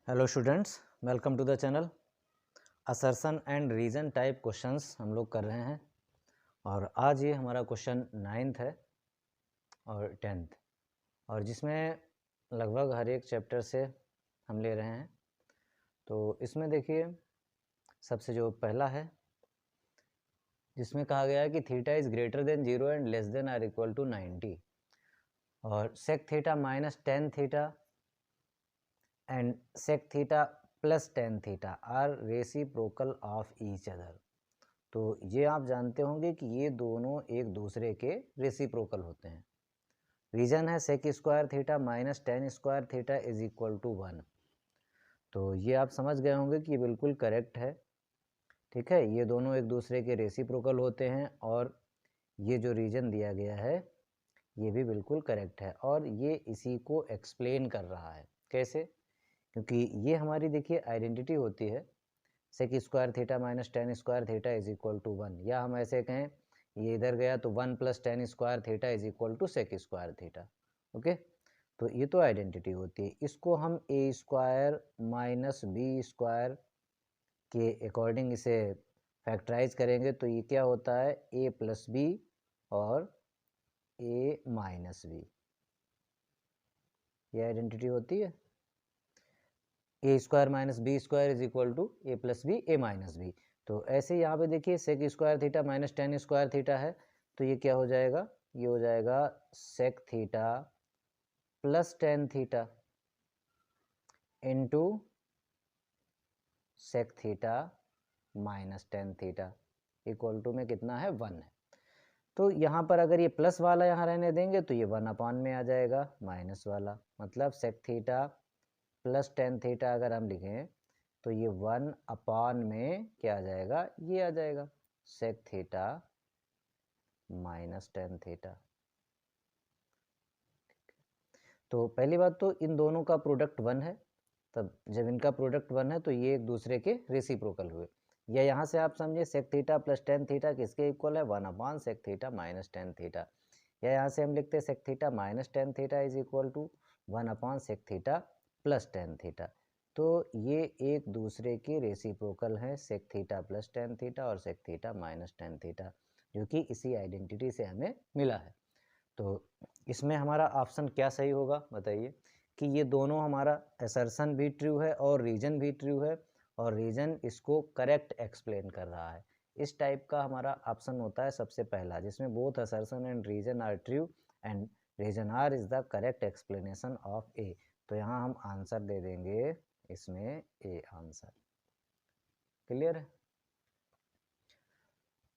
Hello students, welcome to the channel. Assertion and reason type questions हम लोग कर रहे हैं और आज ये हमारा क्वेश्चन 9th है और 10th, और जिसमें लगभग हर एक चैप्टर से हम ले रहे हैं। तो इसमें देखिए सबसे जो पहला है जिसमें कहा गया है कि theta is greater than 0 and less than or equal to 90 और sec theta minus tan theta and sec theta plus tan theta are reciprocal of each other. तो ये आप जानते होंगे कि ये दोनों एक दूसरे के रेसिप्रोकल होते हैं। रीजन है sec square theta minus tan square theta is equal to 1। तो ये आप समझ गए होंगे कि ये बिल्कुल करेक्ट है। ठीक है, ये दोनों एक दूसरे के रेसिप्रोकल होते हैं और ये जो रीजन दिया गया है ये भी बिल्कुल करेक्ट है और ये इसी को एक्सप्लेन कर रहा है। कैसे? क्योंकि ये हमारी देखिए आइडेंटिटी होती है sec square theta minus tan square theta is equal to 1, या हम ऐसे कहें ये इधर गया तो 1 plus tan square theta is equal to sec square theta. Okay, तो ये तो आइडेंटिटी होती है। इसको हम A square minus B square के अकॉर्डिंग इसे फैक्टराइज करेंगे तो ये क्या होता है, ए प्लस बी और ए माइनस बी, ये आइडेंटिटी होती है। A square minus B square is equal to A plus B A minus B. तो ऐसे यहाँ पे देखिए sec square theta minus tan square theta है तो ये क्या हो जाएगा, ये हो जाएगा sec theta plus tan theta into sec theta minus tan theta equal to में कितना है, 1 है। तो यहाँ पर अगर ये प्लस वाला यहाँ रहने देंगे तो ये 1 अपान में आ जाएगा माइनस वाला, मतलब sec theta plus tan theta अगर हम लिखें तो ये 1 अपान में क्या आ जाएगा, ये आ जाएगा sec theta minus tan theta. तो पहली बात तो इन दोनों का प्रोडक्ट 1 है, तब जब इनका प्रोडक्ट 1 है तो ये एक दूसरे के रेसिप्रोकल हुए। या यहाँ से आप समझिए sec theta plus tan theta किसके इक्वल है, 1 upon sec theta minus tan theta. या यहाँ से हम लिखते हैं sec theta minus tan theta is equal to 1 upon sec theta plus tan theta. तो ये एक दूसरे के रेसिप्रोकल हैं, sec theta plus tan theta और sec theta minus tan theta, जो कि इसी आइडेंटिटी से हमें मिला है। तो इसमें हमारा ऑप्शन क्या सही होगा बताइए, कि ये दोनों हमारा असर्शन भी ट्रू है और रीजन भी ट्रू है और रीजन इसको करेक्ट एक्सप्लेन कर रहा है। इस टाइप का हमारा ऑप्शन होता है सबसे पहला, जिसमें both assertion and reason are true and reason R is the correct explanation of A. तो यहाँ हम आंसर दे देंगे इसमें ए आंसर। क्लियर है?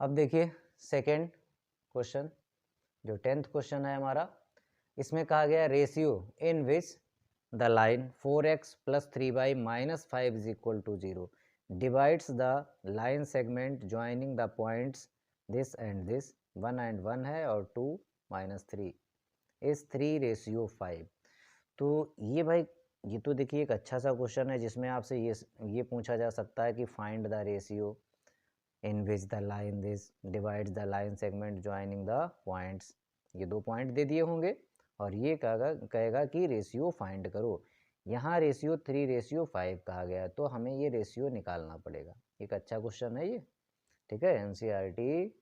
अब देखिए सेकेंड क्वेश्चन, जो 10th क्वेश्चन है हमारा, इसमें कहा गया ratio in which the line 4x plus three Y minus five is equal to 0 divides the line segment joining the points this and this, 1 and 1 है और 2 माइनस 3 इज 3:5। तो ये भाई ये तो देखिए एक अच्छा सा क्वेश्चन है जिसमें आपसे ये पूछा जा सकता है कि find the ratio in which the line this divides the line segment joining the points। ये दो पॉइंट दे दिए होंगे और ये कहेगा कि रेशियो फाइंड करो। यहाँ रेशियो 3:5 कहा गया है तो हमें ये रेशियो निकालना पड़ेगा। एक अच्छा क्वेश्चन है ये। ठीक है, एनसीईआरटी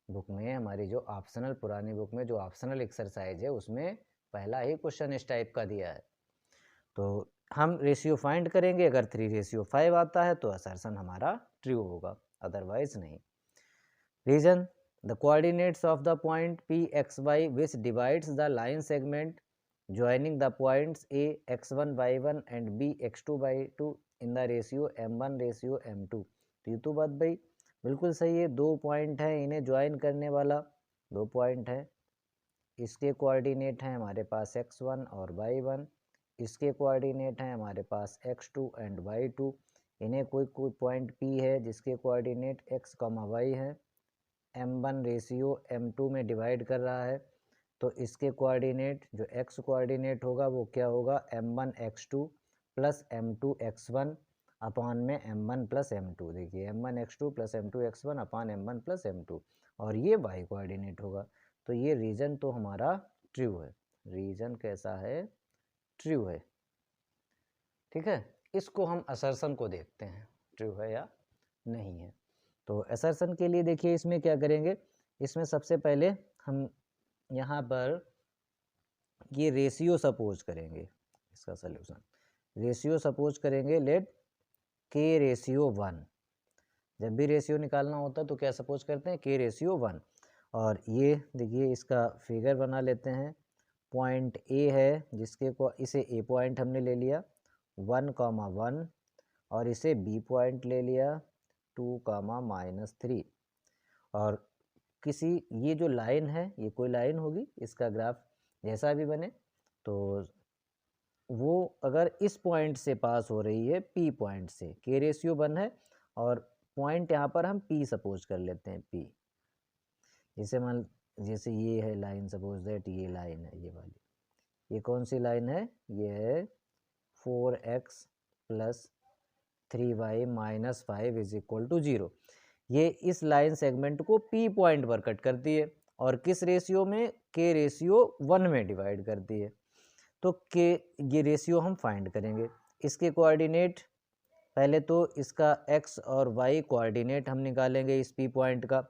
बुक में हमारी जो ऑप्शनल पुरानी बुक में जो ऑप्शनल एक्सरसाइज है उसमें पहला ही क्वेश्चन इस टाइप का दिया है। तो हम रेशियो फाइंड करेंगे, अगर 3:5 आता है तो असर्शन हमारा ट्रू होगा, अदरवाइज नहीं। Reason the coordinates of the point P X Y which divides the line segment joining the points A x1 y1 and B x2 y2 in the ratio m1:m2। तो ये तो बात भाई बिल्कुल सही है, दो पॉइंट है इन्हें ज्वाइन करने वाला, दो पॉइंट है, इसके कोऑर्डिनेट हैं हमारे पास x1 और y1, इसके कोऑर्डिनेट हैं हमारे पास x2 एंड y2। इन्हें कोई पॉइंट P है जिसके कोऑर्डिनेट x, y है, m1 रेशियो m2 में डिवाइड कर रहा है तो इसके कोऑर्डिनेट जो x कोऑर्डिनेट होगा वो क्या होगा, m1 x2 plus m2 x1 अपान में m1 प्लस m2। देखिए m1 x2 plus m2 x1 अपान m1 प्लस m2, और ये y कोऑर्डिनेट होगा। तो ये रीजन तो हमारा ट्रू है, रीजन कैसा है, ट्रू है। ठीक है, इसको हम असर्शन को देखते हैं ट्रू है या नहीं है। तो असर्शन के लिए देखिए इसमें क्या करेंगे, इसमें सबसे पहले हम यहाँ पर ये रेशियो सपोज करेंगे, इसका सलूशन रेशियो सपोज करेंगे, लेट के रेशियो 1। जब भी रेशियो निकालना होता है तो क्या सपोज करते हैं, के रेशियो 1। और ये देखिए इसका फिगर बना लेते हैं, पॉइंट ए है जिसके को इसे ए पॉइंट हमने ले लिया 1,1 और इसे बी पॉइंट ले लिया 2,-3। और किसी ये जो लाइन है ये कोई लाइन होगी, इसका ग्राफ जैसा भी बने तो वो अगर इस पॉइंट से पास हो रही है पी पॉइंट से, के रेशियो 1 है और पॉइंट यहाँ पर हम पी सपोज कर लेते हैं, पी जैसे मान जैसे ये है लाइन, सपोज दैट ये लाइन है, ये वाली, ये कौन सी लाइन है, ये है 4x + 3y - 5 = 0। ये इस लाइन सेगमेंट को पी पॉइंट पर कट करती है और किस रेशियो में, के रेशियो 1 में डिवाइड करती है। तो के ये रेशियो हम फाइंड करेंगे। इसके कोऑर्डिनेट पहले तो इसका x और y कोऑर्डिनेट हम निकालेंगे इस पी पॉइंट का।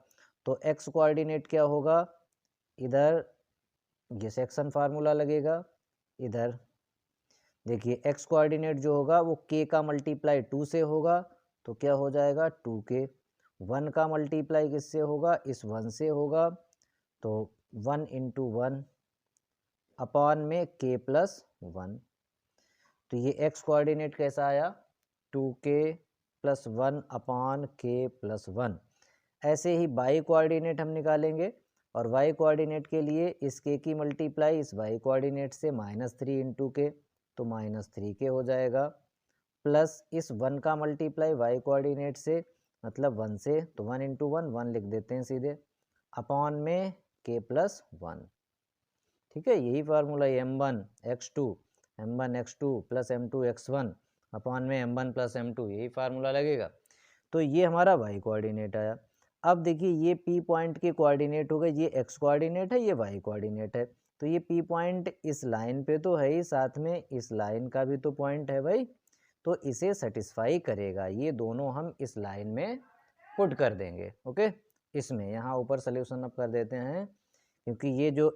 तो x कोऑर्डिनेट क्या होगा, इधर ये सेक्शन फार्मूला लगेगा, इधर देखिए x कोऑर्डिनेट जो होगा वो k का मल्टीप्लाई 2 से होगा, तो क्या हो जाएगा 2k। 1 का मल्टीप्लाई किससे होगा, इस 1 से होगा, तो 1 × 1 अपॉन में k + 1। तो ये x कोऑर्डिनेट कैसा आया, 2k + 1 अपॉन k + 1। ऐसे ही y कोऑर्डिनेट हम निकालेंगे और y कोऑर्डिनेट के लिए इस k की मल्टीप्लाई इस y कोऑर्डिनेट से -3 × k, तो -3k हो जाएगा, प्लस इस 1 का मल्टीप्लाई y कोऑर्डिनेट से मतलब 1 से, तो 1 × 1 1 लिख देते हैं सीधे, अपॉन में k + 1। ठीक है, यही formula m1 x2 + m2 x1 upon में m1 + m2, यही फार्मूला लगेगा। तो ये हमारा y कोऑर्डिनेट आया। अब देखिए ये P पॉइंट के कोऑर्डिनेट हो गए, ये x कोऑर्डिनेट है, ये y कोऑर्डिनेट है। तो ये P पॉइंट इस लाइन पे तो है ही, साथ में इस लाइन का भी तो पॉइंट है भाई, तो इसे सेटिस्फाई करेगा। ये दोनों हम इस लाइन में पुट कर देंगे। ओके, इसमें यहाँ ऊपर सोल्यूशन अप कर देते हैं, क्योंकि ये जो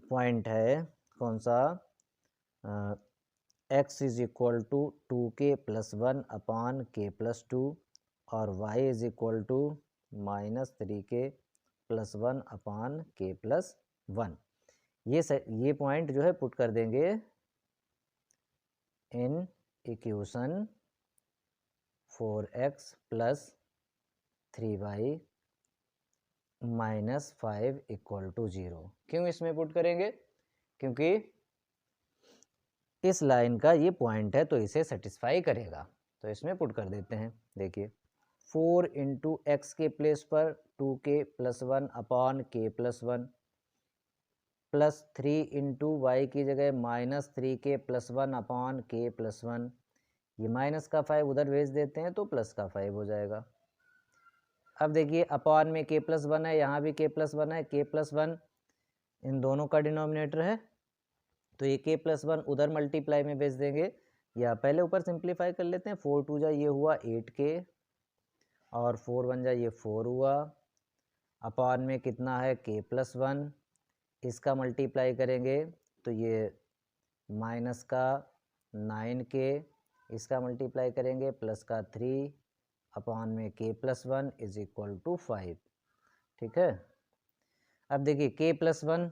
पॉइंट है कौन सा, x = 2k + 1 अपॉन k + 2 और y = -3k + 1 अपॉन k + 1। ये पॉइंट जो है पुट कर देंगे इन इक्वेशन 4x + 3y - 5 = 0। क्यों इसमें पुट करेंगे, क्योंकि इस लाइन का ये पॉइंट है तो इसे सेटिस्फाई करेगा, तो इसमें पुट कर देते हैं। देखिए 4 × x के प्लेस पर 2k + 1 upon k + 1 plus 3 × y की जगह -3k + 1 अपॉन k + 1। ये माइनस का 5 उधर भेज देते हैं तो प्लस का 5 हो जाएगा। अब देखिए अपॉन में k + 1 है, यहाँ भी k + 1 है, k + 1 इन दोनों का डिनोमिनेटर है, तो ये k + 1 उधर मल्टीप्लाई में भेज देंगे, या पहले ऊपर सिंप्लीफाई कर लेते हैं। 4 × 2 ये हुआ 8k और 4 × 1 ये 4 हुआ, अपॉन में कितना है k + 1, इसका मल्टीप्लाई करेंगे तो ये माइनस का 9k, इसका मल्टीप्लाई करेंगे प्लस का 3 अपॉन में k + 1 = 5। ठीक है, अब देखिए k + 1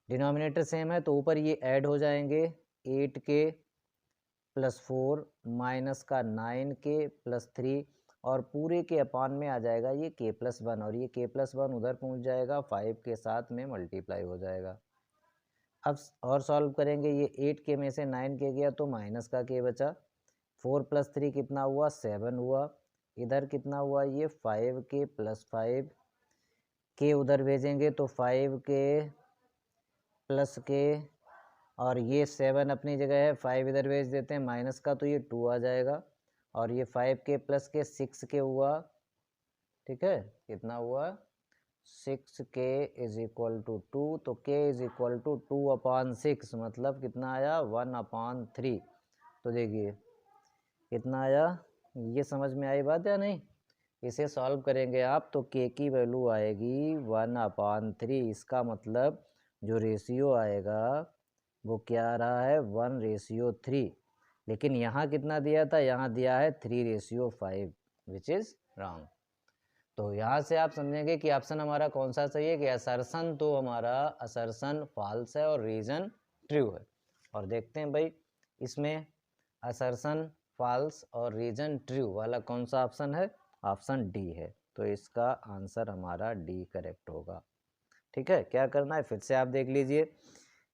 डिनोमिनेटर सेम है तो ऊपर ये ऐड हो जाएंगे, 8k + 4 माइनस का 9k + 3 और पूरे के अपॉन में आ जाएगा ये k + 1 और ये k + 1 उधर पहुंच जाएगा, 5 के साथ में मल्टीप्लाई हो जाएगा। अब और सॉल्व करेंगे, ये 8k में से 9k गया तो माइनस का k बचा, 4 + 3 कितना हुआ 7 हुआ, इधर कितना हुआ ये 5k + 5, k उधर भेजेंगे तो 5k + k और ये 7 अपनी जगह है, 5 इधर भेज देते हैं माइनस का, तो ये 2 आ जाएगा और ये 5k + k 6k हुआ। ठीक है, कितना हुआ 6k = 2, तो k = 2/6 मतलब कितना आया 1/3। तो देखिए कितना आया, ये समझ में आई बात या नहीं। इसे सॉल्व करेंगे आप तो k की वैल्यू आएगी 1/3। इसका मतलब जो रेशियो आएगा वो क्या आ रहा है 1:3। लेकिन यहाँ कितना दिया था, यहाँ दिया है 3:5 विच इज़ रॉन्ग। तो यहाँ से आप समझेंगे कि ऑप्शन हमारा कौन सा सही है कि असर्शन तो हमारा असर्शन फॉल्स है और रीजन ट्रू है। और देखते हैं भाई इसमें असर्शन फॉल्स और रीजन ट्रू वाला कौन सा ऑप्शन है, ऑप्शन डी है। तो इसका आंसर हमारा डी करेक्ट होगा। ठीक है, क्या करना है फिर से आप देख लीजिए,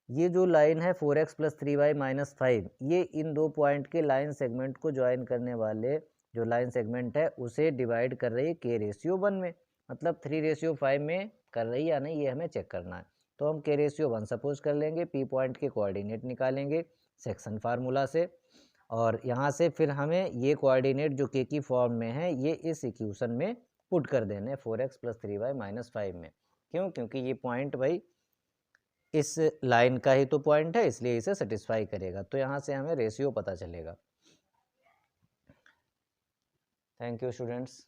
ये जो लाइन है 4x + 3y - 5, ये इन दो पॉइंट के लाइन सेगमेंट को ज्वाइन करने वाले जो लाइन सेगमेंट है उसे डिवाइड कर रही है k/1 में, मतलब 3:5 में कर रही है या नहीं, ये हमें चेक करना है। तो हम k/1 सपोज कर लेंगे, p पॉइंट के कोऑर्डिनेट निकालेंगे सेक्शन फार्मूला से, और यहाँ से फिर हमें ये कोऑर्डिनेट जो k की फॉर्म में है ये इस इक्वेशन में पुट कर देने 4x + 3y - 5 में। क्यों, क्योंकि ये पॉइंट भाई इस लाइन का ही तो पॉइंट है, इसलिए इसे सेटिस्फाई करेगा। तो यहाँ से हमें रेशियो पता चलेगा। Thank you students.